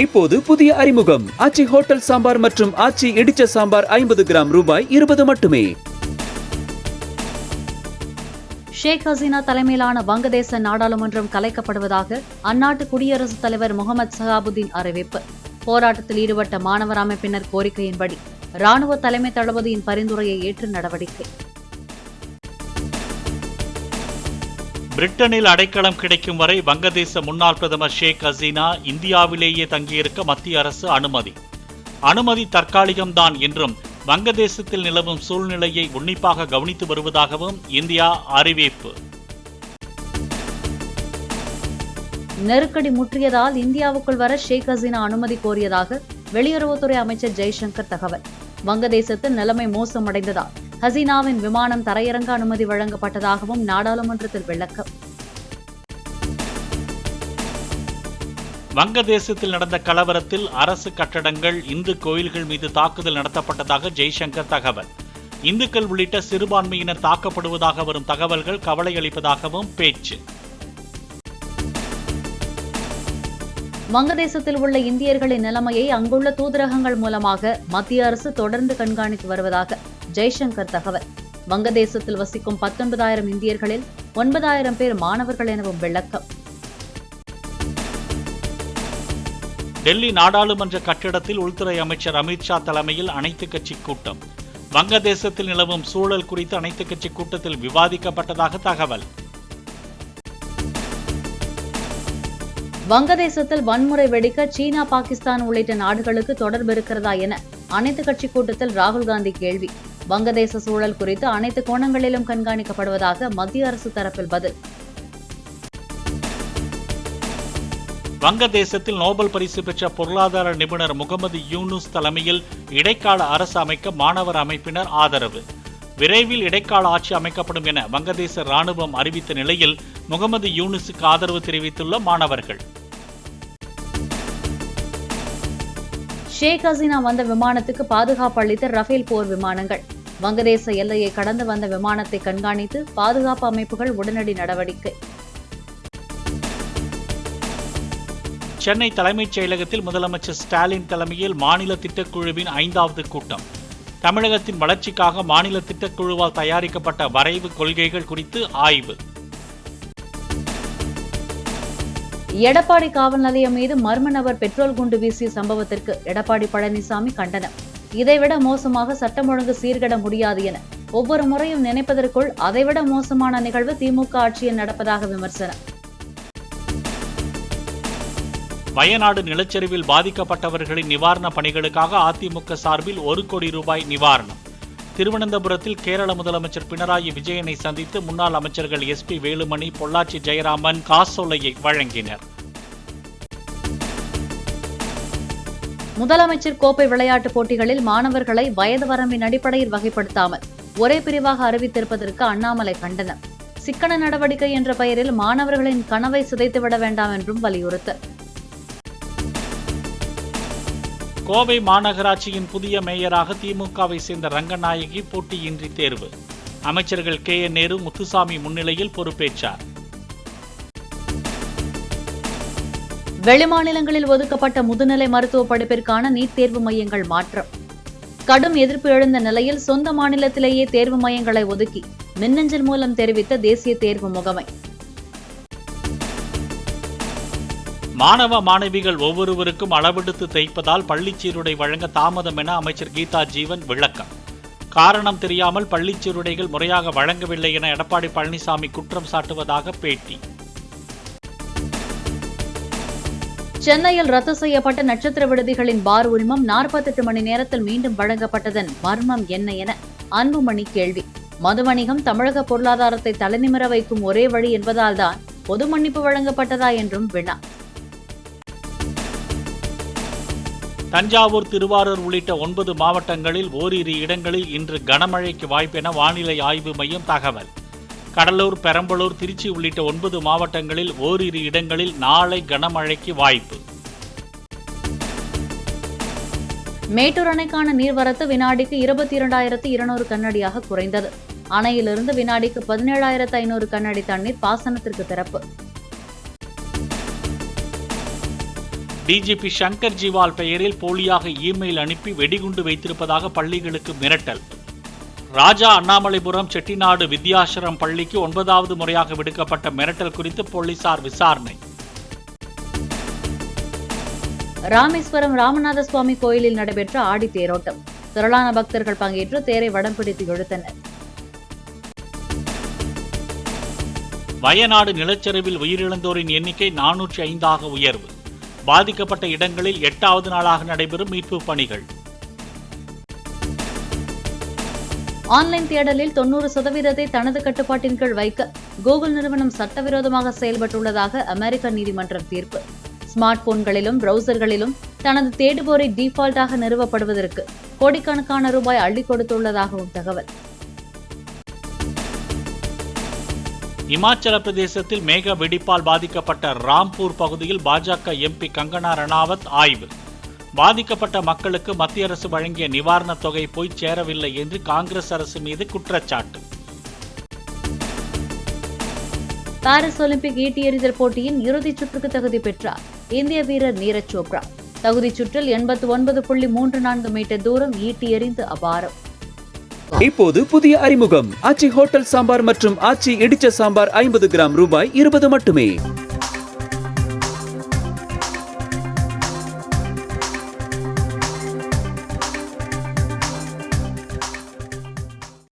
இப்போது புதிய அறிமுகம் ஆச்சி ஹோட்டல் சாம்பார் மற்றும் ஆச்சி இடிச்ச சாம்பார் 50 கிராம் ரூபாய் 20 மட்டுமே. ஷேக் ஹசீனா தலைமையிலான வங்கதேச நாடாளுமன்றம் கலைக்கப்படுவதாக அந்நாட்டு குடியரசுத் தலைவர் முகமது சஹாபுதீன் அறிவிப்பு. போராட்டத்தில் ஈடுபட்ட மாணவர் அமைப்பினர் கோரிக்கையின்படி ராணுவ தலைமை தளபதியின் பரிந்துரையை ஏற்று நடவடிக்கை. பிரிட்டனில் அடைக்கலம் கிடைக்கும் வரை வங்கதேச முன்னாள் பிரதமர் ஷேக் ஹசீனா இந்தியாவிலேயே தங்கியிருக்க மத்திய அரசு அனுமதி தற்காலிகம்தான் என்றும் வங்கதேசத்தில் நிலவும் சூழ்நிலையை உன்னிப்பாக கவனித்து வருவதாகவும் இந்தியா அறிவிப்பு. நெருக்கடி முற்றியதால் இந்தியாவுக்குள் வர ஷேக் ஹசீனா அனுமதி கோரியதாக வெளியுறவுத்துறை அமைச்சர் ஜெய்சங்கர் தகவல். வங்கதேசத்தில் நிலைமை மோசமடைந்ததால் ஹசீனாவின் விமானம் தரையிறங்க அனுமதி வழங்கப்பட்டதாகவும் நாடாளுமன்றத்தில் விளக்கம். வங்கதேசத்தில் நடந்த கலவரத்தில் அரசு கட்டடங்கள், இந்து கோயில்கள் மீது தாக்குதல் நடத்தப்பட்டதாக ஜெய்சங்கர் தகவல். இந்துக்கள் உள்ளிட்ட சிறுபான்மையினர் தாக்கப்படுவதாக வரும் தகவல்கள் கவலை அளிப்பதாகவும் பேச்சு. வங்கதேசத்தில் உள்ள இந்தியர்களின் நிலைமையை அங்குள்ள தூதரகங்கள் மூலமாக மத்திய அரசு தொடர்ந்து கண்காணித்து வருவதாக ஜெய்சங்கர் தகவல். வங்கதேசத்தில் வசிக்கும் 19,000 இந்தியர்களில் 9,000 பேர் மாணவர்கள் எனவும் விளக்கம். டெல்லி நாடாளுமன்ற கட்டிடத்தில் உள்துறை அமைச்சர் அமித்ஷா தலைமையில் அனைத்துக் கட்சி கூட்டம். வங்கதேசத்தில் நிலவும் சூழல் குறித்து அனைத்துக் கட்சி கூட்டத்தில் விவாதிக்கப்பட்டதாக தகவல். வங்கதேசத்தில் வன்முறை வெடிக்க சீனா, பாகிஸ்தான் உள்ளிட்ட நாடுகளுக்கு தொடர்பு இருக்கிறதா என அனைத்து கட்சி கூட்டத்தில் ராகுல் காந்தி கேள்வி. வங்கதேச சூழல் குறித்து அனைத்து கோணங்களிலும் கண்காணிக்கப்படுவதாக மத்திய அரசு தரப்பில் பதில். வங்கதேசத்தில் நோபல் பரிசு பெற்ற பொருளாதார நிபுணர் முகமது யூனுஸ் தலைமையில் இடைக்கால அரசு அமைக்க மாணவர் அமைப்பினர் ஆதரவு. விரைவில் இடைக்கால ஆட்சி அமைக்கப்படும் என வங்கதேச ராணுவம் அறிவித்த நிலையில் முகமது யூனுஸுக்கு ஆதரவு தெரிவித்துள்ள மாணவர்கள். ஷேக் ஹசீனா வந்த விமானத்துக்கு பாதுகாப்பு அளித்த ரஃபேல் போர் விமானங்கள். வங்கதேச எல்லையை கடந்து வந்த விமானத்தை கண்காணித்து பாதுகாப்பு அமைப்புகள் உடனடி நடவடிக்கை. சென்னை தலைமைச் செயலகத்தில் முதலமைச்சர் ஸ்டாலின் தலைமையில் மாநில திட்டக்குழுவின் 5வது கூட்டம். தமிழகத்தின் வளர்ச்சிக்காக மாநில திட்டக்குழுவால் தயாரிக்கப்பட்ட வரைவு கொள்கைகள் குறித்து ஆய்வு. எடப்பாடி காவல் நிலையம் மீது மர்ம நபர் பெட்ரோல் குண்டு வீசிய சம்பவத்திற்கு எடப்பாடி பழனிசாமி கண்டனம். இதைவிட மோசமாக சட்டம் ஒழுங்கு சீர்கெட முடியாது என ஒவ்வொரு முறையும் நினைப்பதற்குள் அதைவிட மோசமான நிகழ்வு திமுக ஆட்சியில் நடப்பதாக விமர்சனம். வயநாடு நிலச்சரிவில் பாதிக்கப்பட்டவர்களின் நிவாரண பணிகளுக்காக அதிமுக சார்பில் 1 கோடி ரூபாய் நிவாரணம். திருவனந்தபுரத்தில் கேரள முதலமைச்சர் பினராயி விஜயனை சந்தித்து முன்னாள் அமைச்சர்கள் SP வேலுமணி, பொள்ளாச்சி ஜெயராமன் காசோலையை வழங்கினர். முதலமைச்சர் கோப்பை விளையாட்டுப் போட்டிகளில் மாணவர்களை வயது வரம்பின் அடிப்படையில் வகைப்படுத்தாமல் ஒரே பிரிவாக அறிவித்திருப்பதற்கு அண்ணாமலை கண்டனம். சிக்கன நடவடிக்கை என்ற பெயரில் மாணவர்களின் கனவை சிதைத்துவிட வேண்டாம் என்றும் வலியுறுத்தல். கோவை மாநகராட்சியின் புதிய மேயராக திமுகவை சேர்ந்த ரங்கநாயகி போட்டியின்றி தேர்வு. அமைச்சர்கள் KN நேரு, முத்துசாமி முன்னிலையில் பொறுப்பேற்றார். வெளிமாநிலங்களில் ஒதுக்கப்பட்ட முதுநிலை மருத்துவ படிப்பிற்கான நீட் தேர்வு மையங்கள் மாற்றம். கடும் எதிர்ப்பு எழுந்த நிலையில் சொந்த மாநிலத்திலேயே தேர்வு மையங்களை ஒதுக்கி மின்னஞ்சல் மூலம் தெரிவித்த தேசிய தேர்வு முகமை. மாணவ மாணவிகள் ஒவ்வொருவருக்கும் அளவெடுத்து தைப்பதால் பள்ளிச்சீருடை வழங்க தாமதம் என அமைச்சர் கீதா ஜீவன் விளக்கம். காரணம் தெரியாமல் பள்ளிச்சீருடைகள் முறையாக வழங்கவில்லை என எடப்பாடி பழனிசாமி குற்றம் சாட்டுவதாக பேட்டி. சென்னையில் ரத்து செய்யப்பட்ட நட்சத்திர விடுதிகளின் பார் உரிமம் 48 மணி நேரத்தில் மீண்டும் வழங்கப்பட்டதன் மர்மம் என்ன என அன்புமணி கேள்வி. மது வணிகம் தமிழக பொருளாதாரத்தை தலைநிமிர வைக்கும் ஒரே வழி என்பதால்தான் பொது மன்னிப்பு வழங்கப்பட்டதா என்றும் வினா. தஞ்சாவூர், திருவாரூர் உள்ளிட்ட 9 மாவட்டங்களில் ஓரிரு இடங்களில் இன்று கனமழைக்கு வாய்ப்பென வானிலை ஆய்வு மையம் தகவல். கடலூர், பெரம்பலூர், திருச்சி உள்ளிட்ட 9 மாவட்டங்களில் ஓரிரு இடங்களில் நாளை கனமழைக்கு வாய்ப்பு. மேட்டூர் அணைக்கான நீர்வரத்து வினாடிக்கு 22,200 கனஅடியாக குறைந்தது. அணையிலிருந்து வினாடிக்கு 17,500 கனஅடி தண்ணீர் பாசனத்திற்கு திறப்பு. டிஜிபி சங்கர் ஜிவால் பெயரில் போலியாக இமெயில் அனுப்பி வெடிகுண்டு வைத்திருப்பதாக பள்ளிகளுக்கு மிரட்டல். ராஜா அண்ணாமலைபுரம் செட்டிநாடு வித்யாசிரம் பள்ளிக்கு 9வது முறையாக விடுக்கப்பட்ட மிரட்டல் குறித்து போலீசார் விசாரணை. ராமேஸ்வரம் ராமநாத சுவாமி கோயிலில் நடைபெற்ற ஆடி தேரோட்டம். திரளான பக்தர்கள் பங்கேற்று தேரை வடம் பிடித்து இழுத்தனர். வயநாடு நிலச்சரிவில் உயிரிழந்தோரின் எண்ணிக்கை 405 உயர்வு. பாதிக்கப்பட்ட இடங்களில் 8வது நாளாக நடைபெறும் மீட்பு பணிகள். ஆன்லைன் தேடலில் 90% தனது கட்டுப்பாட்டின் கீழ் வைக்க கூகுள் நிறுவனம் சட்டவிரோதமாக செயல்பட்டுள்ளதாக அமெரிக்க நீதிமன்றம் தீர்ப்பு. ஸ்மார்ட் போன்களிலும் பிரவுசர்களிலும் தனது தேடுபோரை டிஃபால்ட்டாக நிறுவப்படுவதற்கு கோடிக்கணக்கான ரூபாய் அள்ளி கொடுத்துள்ளதாகவும் தகவல். இமாச்சல பிரதேசத்தில் மேக வெடிப்பால் பாதிக்கப்பட்ட ராம்பூர் பகுதியில் பாஜக எம்பி கங்கனா ரணாவத் ஆய்வு. பாதிக்கப்பட்ட மக்களுக்கு மத்திய அரசு வழங்கிய நிவாரணத் தொகை போய் சேரவில்லை என்று காங்கிரஸ் அரசு மீது குற்றச்சாட்டு. பாரிஸ் ஒலிம்பிக் ஈட்டி எறிதல் போட்டியின் இறுதிச் சுற்றுக்கு தகுதி பெற்றார் இந்திய வீரர் நீரஜ் சோப்ரா. தகுதிச் சுற்றில் 89.34 மீட்டர் தூரம் ஈட்டி எறிந்து அபாரம். இப்போது புதிய அறிமுகம் ஆச்சி ஹோட்டல் சாம்பார் மற்றும் ஆச்சி இடிச்ச சாம்பார் 50 கிராம் ரூபாய் 20 மட்டுமே.